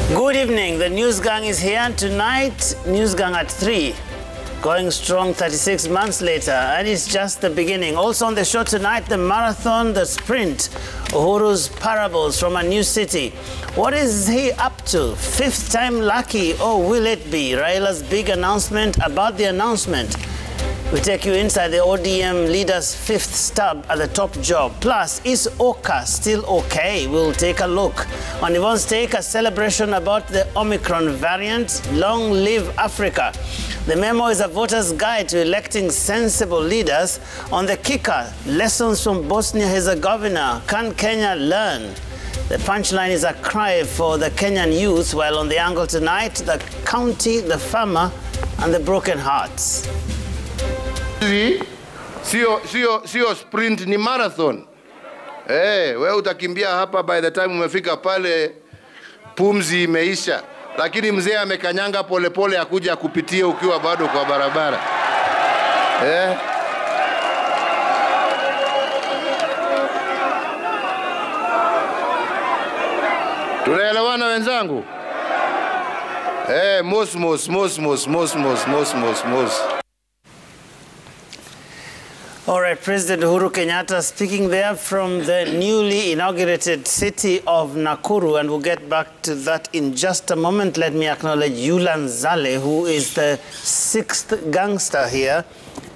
Good evening. The News Gang is here tonight. News Gang at 3. Going strong 36 months later, and it's just the beginning. Also on the show tonight, the marathon, the sprint, Uhuru's parables from a new city. What is he up to? Fifth time lucky, or will it be? Raila's big announcement about the announcement. We take you inside the ODM leader's fifth stab at the top job. Plus, is Oka still okay? We'll take a look. On Yvonne's Take, a celebration about the Omicron variant. Long live Africa. The memo is a voter's guide to electing sensible leaders. On the kicker, lessons from Bosnia-Herzegovina. Can Kenya learn? The punchline is a cry for the Kenyan youth, while on the angle tonight, the county, the farmer, and the broken hearts. Sio sprint, ni marathon. Wewe utakimbia hapa, by the time umefika pale pumzi imeisha. Lakini mzee amekanyanga polepole akuja kupitia ukiwa bado kwa barabara. Tunaelewana wenzangu? Mos. All right, President Uhuru Kenyatta speaking there from the newly inaugurated city of Nakuru, and we'll get back to that in just a moment. Let me acknowledge Yulan Zale, who is the 6th gangster here,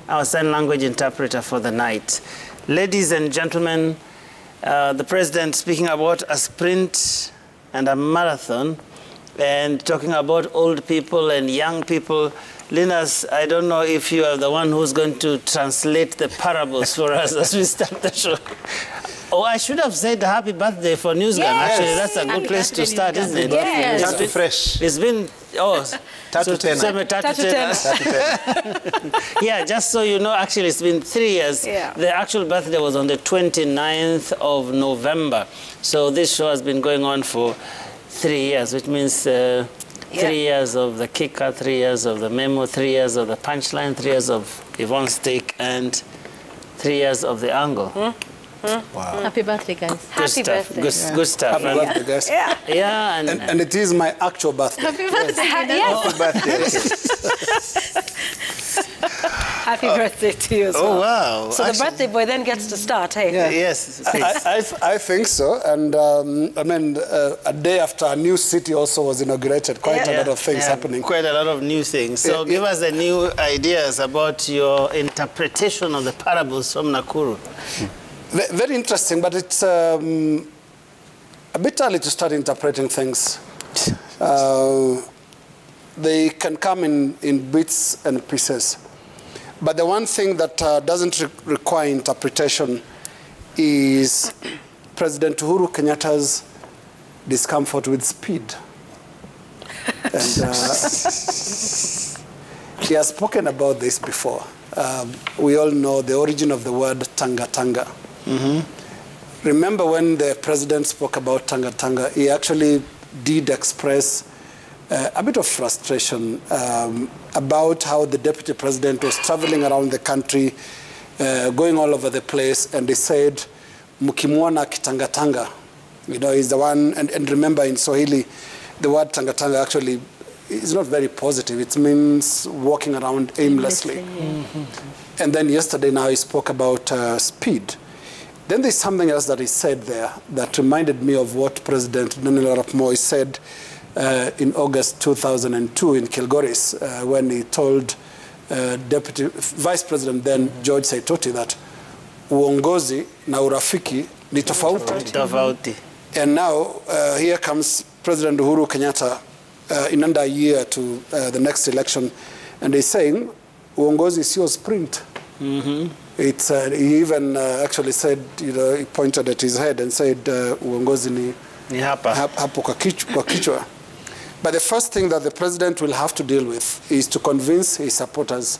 our sign language interpreter for the night. Ladies and gentlemen, the President speaking about a sprint and a marathon, and talking about old people and young people. Linus, I don't know if you are the one who's going to translate the parables for us as we start the show. Oh, I should have said happy birthday for News Gang. Yes. Actually, that's a good place to start, isn't it? Yes. Tatu fresh. It's been, Tatu 10. Yeah, just so you know, actually, it's been 3 years. Yeah. The actual birthday was on the 29th of November. So this show has been going on for 3 years, which means 3 years of the kicker, 3 years of the memo, 3 years of the punchline, 3 years of Yvonne's Take, and 3 years of the angle. Wow. Happy birthday, guys. Happy birthday. Good stuff. Happy birthday, guys. Yeah. And it is my actual birthday. Happy birthday. Yes. Happy birthday. Happy birthday to you as well. Oh, wow. So the birthday boy then gets to start, hey? Yeah. Yes. I think so. And I mean, a day after a new city also was inaugurated. Quite a lot of things happening. Quite a lot of new things. So give us the new ideas about your interpretation of the parables from Nakuru. Very interesting, but it's a bit early to start interpreting things. They can come in bits and pieces. But the one thing that doesn't require interpretation is President Uhuru Kenyatta's discomfort with speed. And he has spoken about this before. We all know the origin of the word tanga-tanga. Remember when the president spoke about tanga-tanga, he actually did express a bit of frustration about how the deputy president was traveling around the country, going all over the place, and he said, "Mukimwona kitanga-tanga." You know, he's the one, and remember in Swahili, the word tanga-tanga actually is not very positive. It means walking around aimlessly. And then yesterday now he spoke about speed. Then there's something else that he said there that reminded me of what President Daniel Arap Moi said in August 2002 in Kilgoris, when he told Vice President then George Saitoti that uongozi na urafiki ni tofauti. And now here comes President Uhuru Kenyatta in under a year to the next election, and he's saying uongozi sio sprint. It's he even actually said, you know, he pointed at his head and said uongozi ni hapo kwa kichwa. But the first thing that the president will have to deal with is to convince his supporters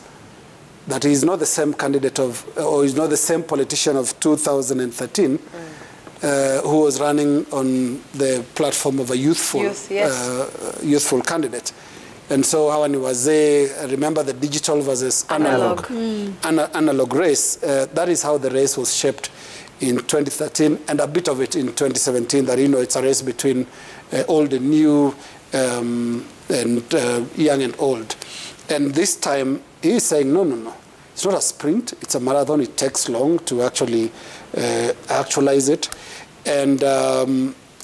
that he is not the same candidate of, or is not the same politician of 2013 who was running on the platform of a youthful candidate. And so hawa ni wazee, remember the digital versus analog race. That is how the race was shaped in 2013, and a bit of it in 2017, that, you know, it's a race between old and new, young and old. And this time, he is saying, no. It's not a sprint. It's a marathon. It takes long to actually actualize it. And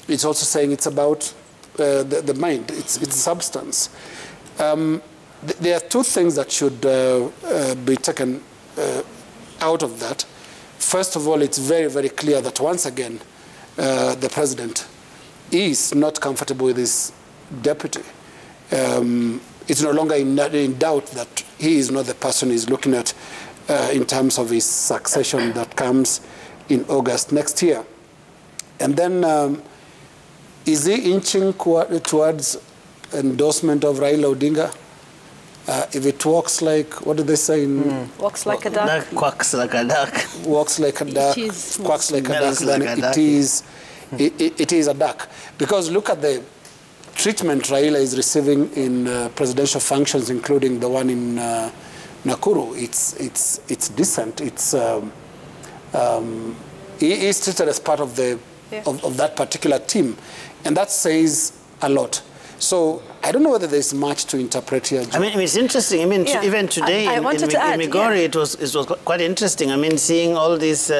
it's also saying it's about the mind, its substance. There are two things that should be taken out of that. First of all, it's very, very clear that once again, the president is not comfortable with his deputy. It's no longer in doubt that he is not the person he's looking at in terms of his succession that comes in August next year. And then, is he inching towards endorsement of Raila Odinga? If it walks like, what do they say? Walks like a duck. Quacks like a duck. Walks like a duck, quacks like a duck, then it is a duck. Because look at the treatment Raila is receiving in presidential functions, including the one in Nakuru. It's decent. He is treated as part of the of that particular team, and that says a lot. So I don't know whether there's much to interpret here. I mean, it's interesting. I mean, even today in Migori, it was quite interesting. I mean, seeing all these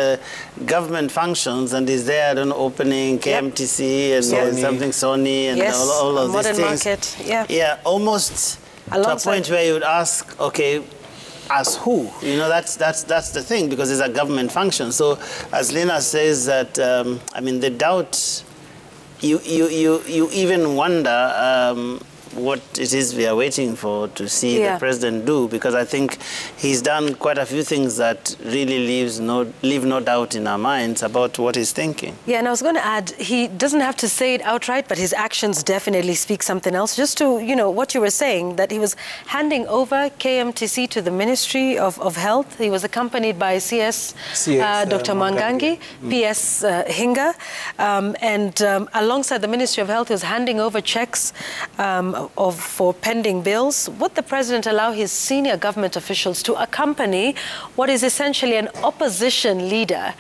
government functions, and is there an opening KMTC and something Sony and all of these things. Modern Market, yeah, almost to a point where you would ask, okay, as who? You know, that's the thing, because it's a government function. So as Lena says that, I mean, the doubt. You even wonder what it is we are waiting for to see the president do, because I think he's done quite a few things that really leave no doubt in our minds about what he's thinking. Yeah, and I was going to add, he doesn't have to say it outright, but his actions definitely speak something else. Just to, you know, what you were saying, that he was handing over KMTC to the Ministry of Health. He was accompanied by CS Dr. Mwangangi, PS Hinga, and alongside the Ministry of Health, he was handing over checks for pending bills. Would the president allow his senior government officials to accompany what is essentially an opposition leader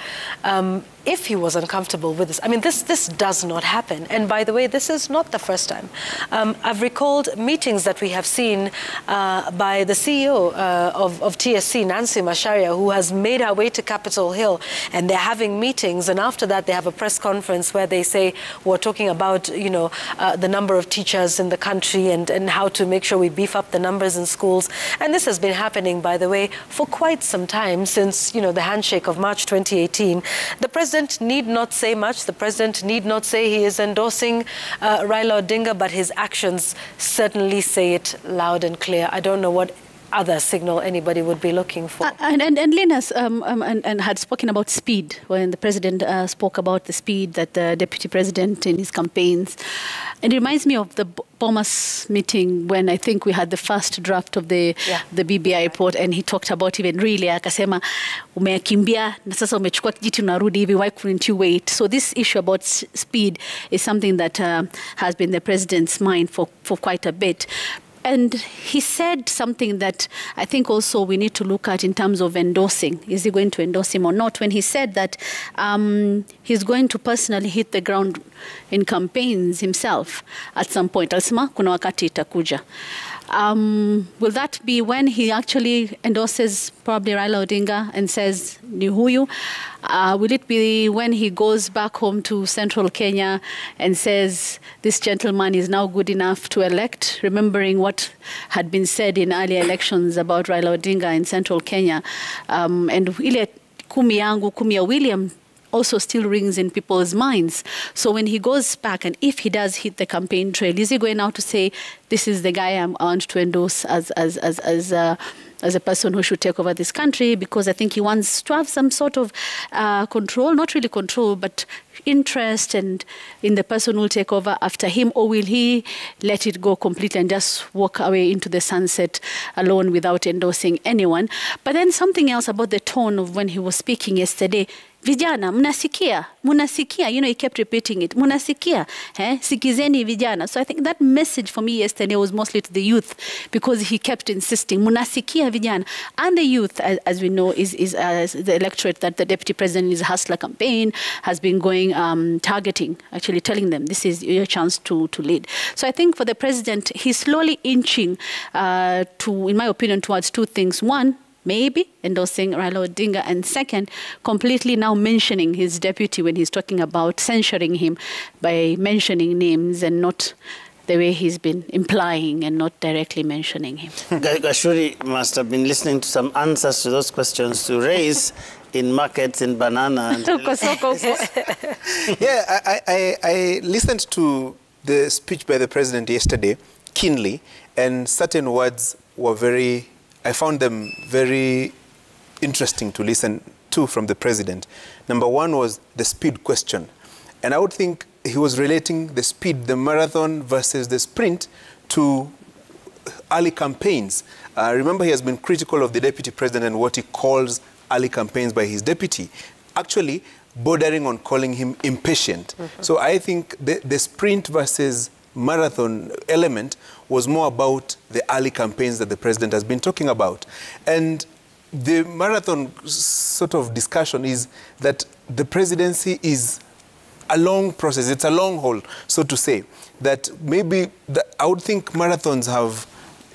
if he was uncomfortable with this? I mean, this does not happen. And by the way, this is not the first time. I've recalled meetings that we have seen by the CEO of TSC, Nancy Macharia, who has made her way to Capitol Hill, and they're having meetings, and after that they have a press conference where they say, we're talking about, you know, the number of teachers in the country and how to make sure we beef up the numbers in schools. And this has been happening, by the way, for quite some time, since, you know, the handshake of March 2018. The president need not say much. The president need not say he is endorsing Raila Odinga, but his actions certainly say it loud and clear. I don't know what other signal anybody would be looking for. And Lena's and had spoken about speed when the president spoke about the speed that the deputy president in his campaigns. It reminds me of the Bomas meeting when I think we had the first draft of the BBI report, and he talked about even really akasema umekimbia na sasa umechukua kijiti unarudi hivi, why couldn't you wait? So this issue about speed is something that has been the president's mind for quite a bit. And he said something that I think also we need to look at in terms of endorsing. Is he going to endorse him or not? When he said that he's going to personally hit the ground in campaigns himself at some point. Alisema kuna wakati itakuja. Will that be when he actually endorses probably Raila Odinga and says ni huyu? Will it be when he goes back home to central Kenya and says this gentleman is now good enough to elect, remembering what had been said in earlier elections about Raila Odinga in central Kenya? And ile kumi yangu, kumi ya William also still rings in people's minds. So when he goes back, and if he does hit the campaign trail, is he going out to say, this is the guy I want to endorse as a person who should take over this country? Because I think he wants to have some sort of control, not really control, but interest and in the person who will take over after him, or will he let it go completely and just walk away into the sunset alone without endorsing anyone? But then something else about the tone of when he was speaking yesterday, vijana, munasikia, you know, he kept repeating it, munasikia, sikizeni vijana. So I think that message for me yesterday was mostly to the youth, because he kept insisting, munasikia vijana. And the youth, as we know, is the electorate that the Deputy President in his Hustler campaign has been going, targeting, actually telling them, this is your chance to lead. So I think for the President, he's slowly inching to, in my opinion, towards two things. One, maybe endorsing Raila Odinga, and second, completely now mentioning his deputy when he's talking about censuring him by mentioning names and not the way he's been implying and not directly mentioning him. Gashuri must have been listening to some answers to those questions to raise in markets, in banana. Yeah, I listened to the speech by the president yesterday keenly, and certain words were I found them very interesting to listen to from the president. Number one was the speed question. And I would think he was relating the speed, the marathon versus the sprint, to early campaigns. Remember, he has been critical of the deputy president and what he calls early campaigns by his deputy, actually bordering on calling him impatient. So I think the sprint versus marathon element was more about the early campaigns that the president has been talking about. And the marathon sort of discussion is that the presidency is a long process. It's a long haul, so to say, that maybe I would think marathons have,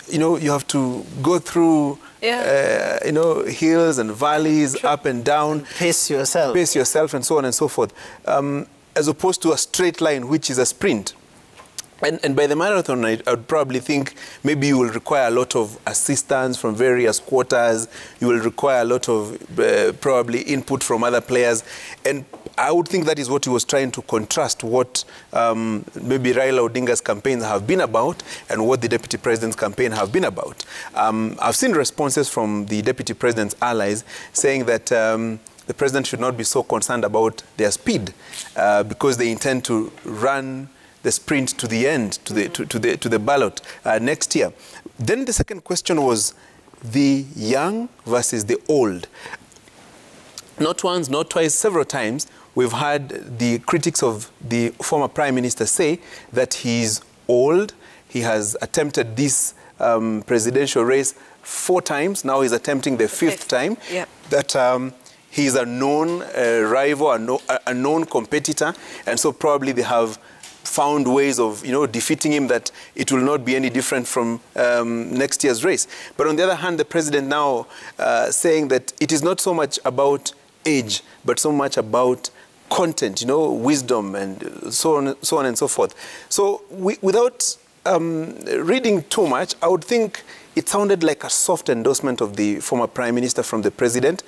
you know, you have to go through, you know, hills and valleys, up and down. Pace yourself and so on and so forth, as opposed to a straight line, which is a sprint. And by the marathon, I would probably think maybe you will require a lot of assistance from various quarters. You will require a lot of probably input from other players. And I would think that is what he was trying to contrast what maybe Raila Odinga's campaigns have been about and what the Deputy President's campaign have been about. I've seen responses from the Deputy President's allies saying that the President should not be so concerned about their speed because they intend to run the sprint to the end, to the ballot next year. Then the second question was the young versus the old. Not once, not twice, several times, we've heard the critics of the former Prime Minister say that he's old. He has attempted this presidential race 4 times. Now he's attempting the 5th time. Yeah. That he's a known rival, a known competitor, and so probably they have found ways of, you know, defeating him, that it will not be any different from next year's race. But on the other hand, the president now saying that it is not so much about age, but so much about content, you know, wisdom and so on and so forth. So without reading too much, I would think it sounded like a soft endorsement of the former Prime Minister from the president.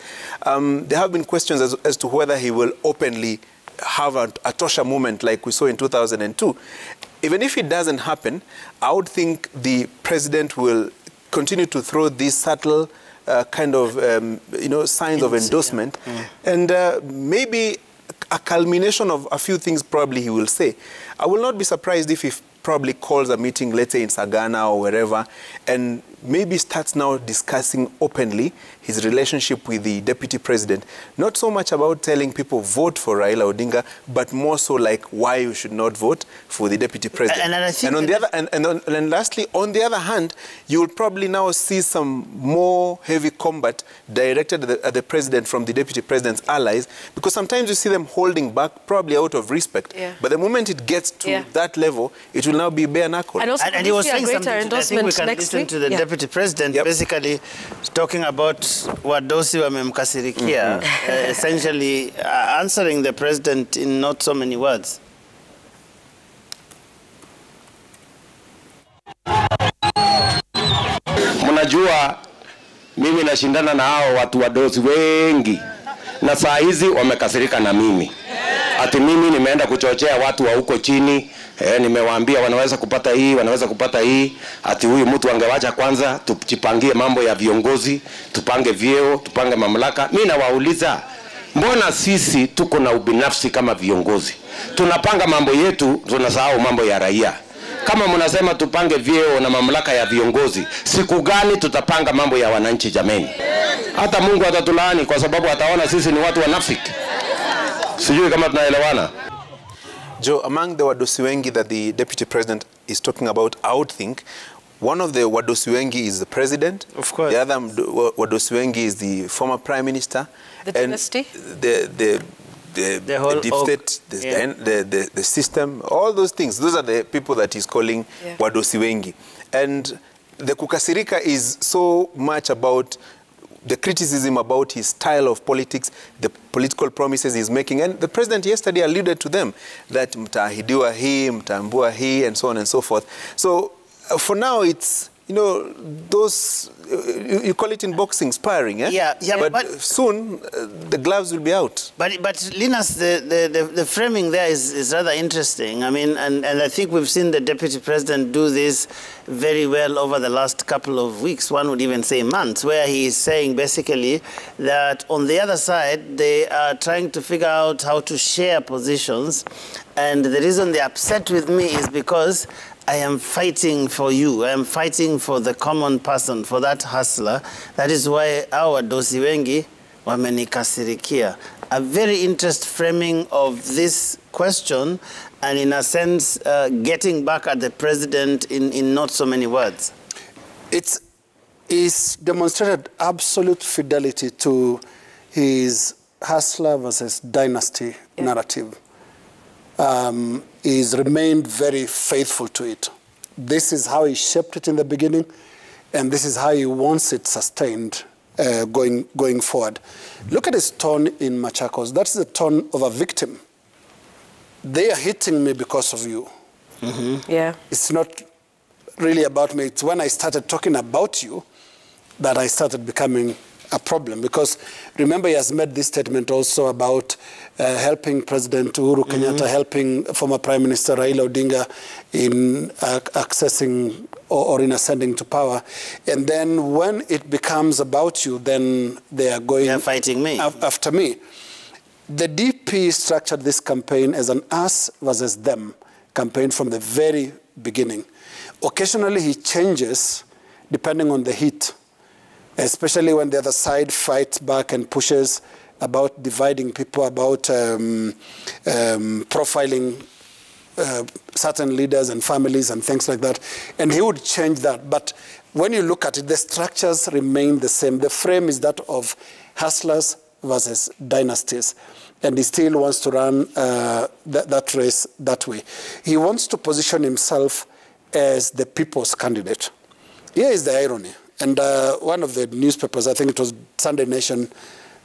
There have been questions as to whether he will openly have a Tosha moment like we saw in 2002. Even if it doesn't happen, I would think the president will continue to throw these subtle kind of, you know, signs of endorsement. And maybe a culmination of a few things probably he will say. I will not be surprised if he probably calls a meeting, let's say in Sagana or wherever, and maybe starts now discussing openly his relationship with the deputy president. Not so much about telling people vote for Raila Odinga, but more so like why you should not vote for the deputy president. And lastly, on the other hand, you will probably now see some more heavy combat directed at the president from the deputy president's allies, because sometimes you see them holding back, probably out of respect. Yeah. But the moment it gets to that level, it will now be bare knuckle. And he was saying something. I think we can listen to the deputy president, basically talking about wadosi wamemkasirikia, essentially answering the president in not so many words. Mnajua mimi nashindana na hao watu wadosi wengi, na saa hizi wamekasirika na mimi. Ati mimi nimeenda kuchochea watu wa huko chini. Nimewaambia wanaweza kupata hii, wanaweza kupata hii. Ati huyu mtu angewacha kwanza tujipangie mambo ya viongozi, tupange vyeo, tupange mamlaka. Mimi nawauliza, mbona sisi tuko na ubinafsi kama viongozi? Tunapanga mambo yetu, tunasahau mambo ya raia. Kama mnasema tupange vyeo na mamlaka ya viongozi, siku gani tutapanga mambo ya wananchi jameni? Hata Mungu atatulaani kwa sababu ataona sisi ni watu wanafiki. Sijui kama tunaelewana. Joe, among the Wadosi Wengi that the Deputy President is talking about, I would think one of the Wadosi Wengi is the President. Of course. The other Wadosi Wengi is the former Prime Minister. The dynasty? The whole deep state, the system, all those things. Those are the people that he's calling Wadosi Wengi. And the Kukasirika is so much about the criticism about his style of politics, the political promises he's making. And the president yesterday alluded to them, that mtaahidiwa hii, mtaambua hii, and so on and so forth. So for now, it's, you know, those, you call it in boxing, sparring, eh? Yeah, but soon the gloves will be out. But Linus, the framing there is rather interesting. I mean, and I think we've seen the Deputy President do this very well over the last couple of weeks, one would even say months, where he is saying basically that on the other side, they are trying to figure out how to share positions. And the reason they're upset with me is because I am fighting for you. I am fighting for the common person, for that hustler. That is why our Wadosi Wengi wamenikasirikia. A very interesting framing of this question, and in a sense, getting back at the president in not so many words. It's demonstrated absolute fidelity to his hustler versus dynasty narrative. He's remained very faithful to it. This is how he shaped it in the beginning, and this is how he wants it sustained going forward. Look at his tone in Machakos. That's the tone of a victim. They are hitting me because of you. Mm-hmm. Yeah. It's not really about me. It's when I started talking about you that I started becoming a problem. Because remember, he has made this statement also about helping President Uhuru Kenyatta, helping former Prime Minister Raila Odinga in accessing or in ascending to power. And then when it becomes about you, then they are going... They're fighting me. After me. The DP structured this campaign as an us versus them campaign from the very beginning. Occasionally he changes depending on the heat, especially when the other side fights back and pushes about dividing people, about profiling certain leaders and families and things like that. And he would change that. But when you look at it, the structures remain the same. The frame is that of hustlers versus dynasties. And he still wants to run that race that way. He wants to position himself as the people's candidate. Here is the irony. And one of the newspapers, I think it was Sunday Nation,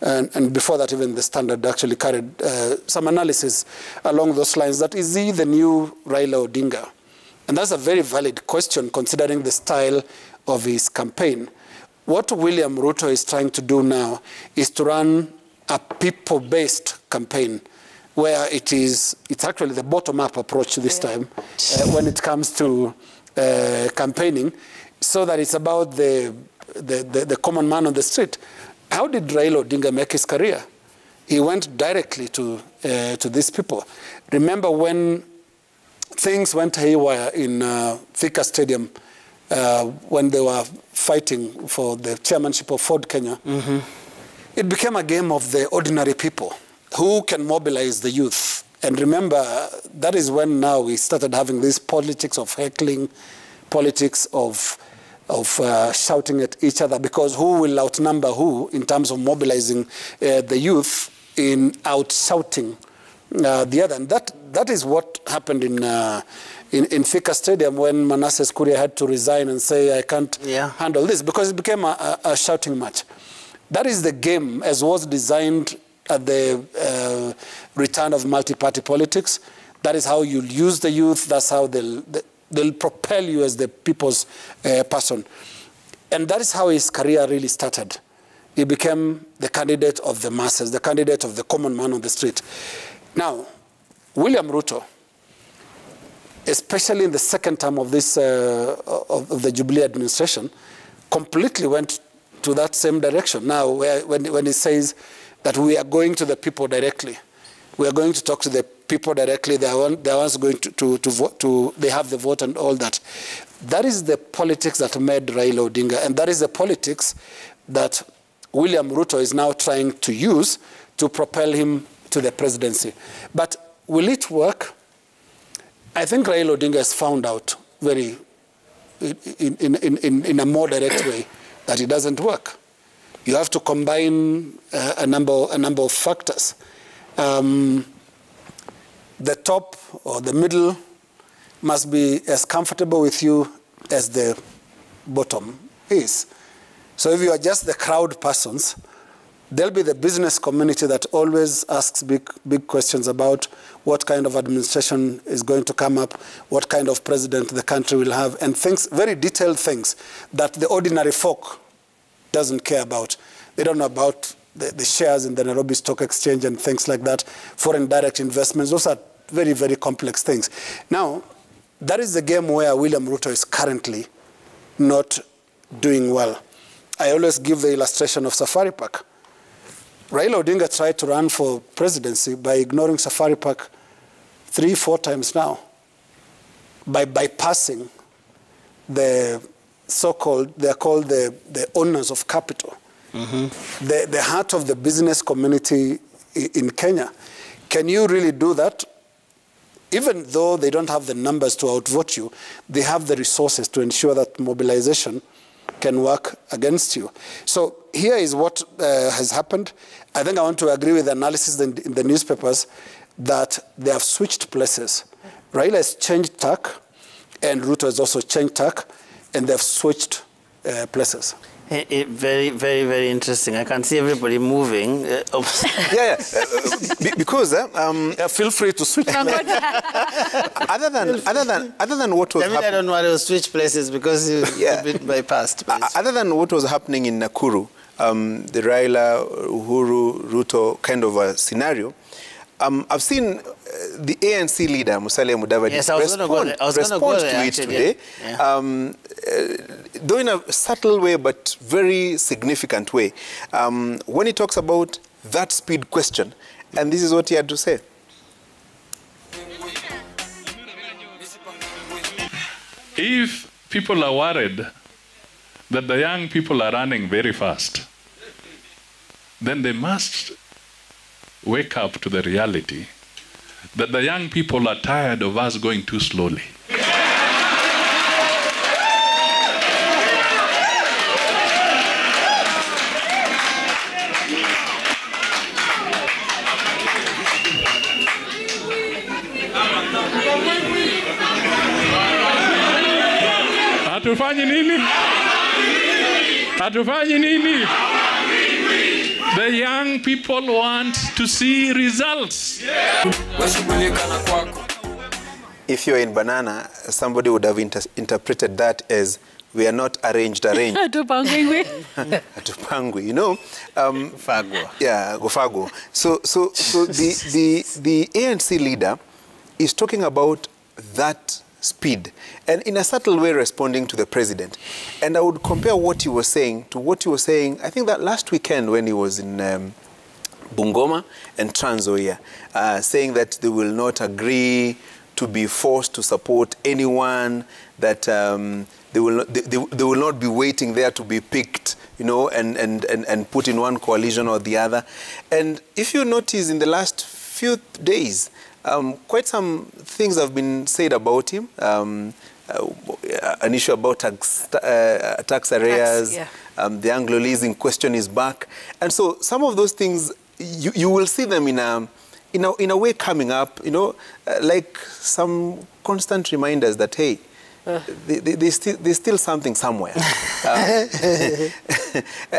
and before that even the Standard actually carried some analysis along those lines, that is he the new Raila Odinga? And that's a very valid question considering the style of his campaign. What William Ruto is trying to do now is to run a people-based campaign where it's actually the bottom-up approach this time when it comes to campaigning, so that it's about the common man on the street. How did Raila Odinga make his career? He went directly to these people. Remember when things went haywire in Thika Stadium when they were fighting for the chairmanship of Ford Kenya? It became a game of the ordinary people. Who can mobilize the youth? And remember, that is when now we started having this politics of heckling, politics of shouting at each other, because who will outnumber who in terms of mobilizing the youth in out-shouting the other. And that is what happened in Thika Stadium when Manasseh Kuria had to resign and say, I can't handle this, because it became a shouting match. That is the game as was designed at the return of multi-party politics. That is how you'll use the youth. That's how they'll propel you as the people's person. And that is how his career really started. He became the candidate of the masses, the candidate of the common man on the street. Now, William Ruto, especially in the second term of this of the Jubilee administration, completely went to that same direction. Now, when he says that we are going to the people directly, we are going to talk to the people directly, they are ones going to vote, they have the vote and all that. That is the politics that made Raila Odinga, and that is the politics that William Ruto is now trying to use to propel him to the presidency. But will it work? I think Raila Odinga has found out very, in a more direct way, that it doesn't work. You have to combine a number of factors. The top or the middle must be as comfortable with you as the bottom is. So if you are just the crowd persons, there'll be the business community that always asks big questions about what kind of administration is going to come up, what kind of president the country will have, and things, very detailed things that the ordinary folk doesn't care about. They don't know about the shares in the Nairobi Stock Exchange and things like that, foreign direct investments. Those are very, very complex things. Now, that is the game where William Ruto is currently not doing well. I always give the illustration of Safari Park. Raila Odinga tried to run for presidency by ignoring Safari Park 3-4 times now, by bypassing the so-called, they're called the owners of capital, the heart of the business community in Kenya. Can you really do that? Even though they don't have the numbers to outvote you, they have the resources to ensure that mobilization can work against you. So here is what has happened. I think I want to agree with the analysis in the newspapers that they have switched places. Raila has changed tack, and Ruto has also changed tack, and they have switched places. Very, very, very interesting. I can see everybody moving. Because feel free to switch. other than what was happening, I don't want to switch places because you've been bypassed. Other than what was happening in Nakuru, the Raila, Uhuru, Ruto kind of a scenario, I've seen the ANC leader, Musalia Mudavadi, respond to it today, though in a subtle way, but very significant way, when he talks about that speed question. And this is what he had to say. If people are worried that the young people are running very fast, then they must wake up to the reality that the young people are tired of us going too slowly. Hatufanyi nini? Hatufanyi nini? The young people want to see results. If you're in Banana, somebody would have interpreted that as we are not arranged. Hatupangwi. Hatupangwi, you know. Gofagwo. Yeah, Gofagwo. So the ANC leader is talking about that speed and in a subtle way responding to the president. And I would compare what he was saying to what he was saying, I think that last weekend when he was in Bungoma and Trans Nzoia, saying that they will not agree to be forced to support anyone, that they will not be waiting there to be picked, you know, and put in one coalition or the other. And if you notice in the last few days, quite some things have been said about him. An issue about tax arrears, the Anglo-leasing question is back. And so some of those things, you will see them in a way coming up, you know, like some constant reminders that, hey, there's still something somewhere.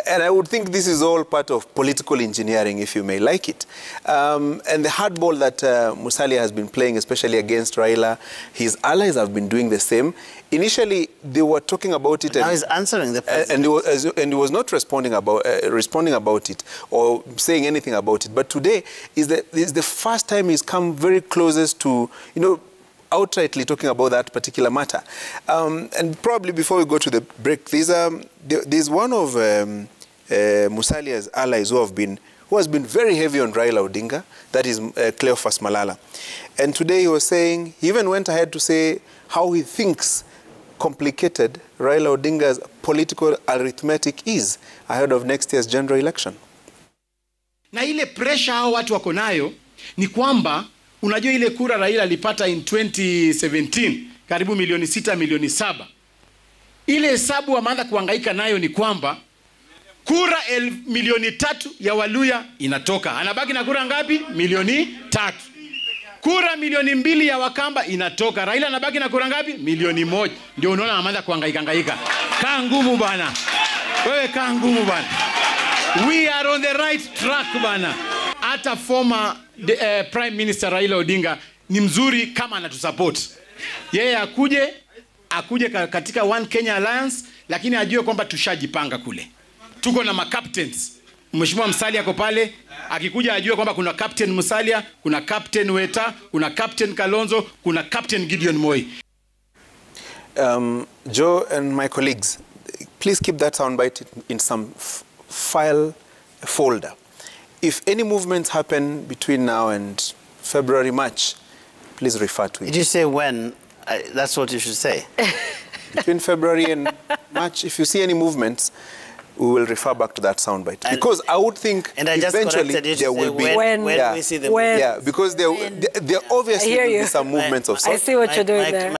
And I would think this is all part of political engineering, if you may like it. And the hardball that Musalia has been playing, especially against Raila, his allies have been doing the same. Initially, they were talking about it. Now he's answering the president. And he was not responding about it or saying anything about it. But today is the first time he's come very closest to, you know, outrightly talking about that particular matter. And probably before we go to the break, there's one of Musalia's allies who has been very heavy on Raila Odinga, that is Cleophas Malala. And today he was saying, he even went ahead to say how he thinks complicated Raila Odinga's political arithmetic is ahead of next year's general election. Na ile pressure hao watu wako nayo ni kwamba unajua ile kura Raila alipata in 2017 karibu milioni 6 milioni 7. Ile hesabu wameanza kuhangaika nayo ni kwamba kura milioni 3 ya Waluya inatoka. Anabaki na kura ngapi? Milioni 3. Kura milioni 2 ya Wakamba inatoka. Raila anabaki na kura ngapi? Milioni 1. Ndio unaona wameanza kuhangaika. Kaa ngumu bana. Wewe kaa ngumu bana. We are on the right track bana. Hata former Prime Minister Raila Odinga ni mzuri kama anatusupport. Yeye akuje katika One Kenya Alliance, lakini ajue kwamba tushajipanga kule. Tuko na ma-captains. Mheshimiwa Musalia ako pale, akikuja ajue kwamba kuna Captain Musalia, kuna Captain Weta, kuna Captain Kalonzo, kuna Captain Gideon Moi. Joe and my colleagues, please keep that soundbite in some file folder. If any movements happen between now and February, March, please refer to it. Did you say when? That's what you should say. Between February and March, if you see any movements, we will refer back to that soundbite. Because I would think eventually there will be... When we see the Yeah, because there obviously will be some movements of sorts. I see what you're doing there.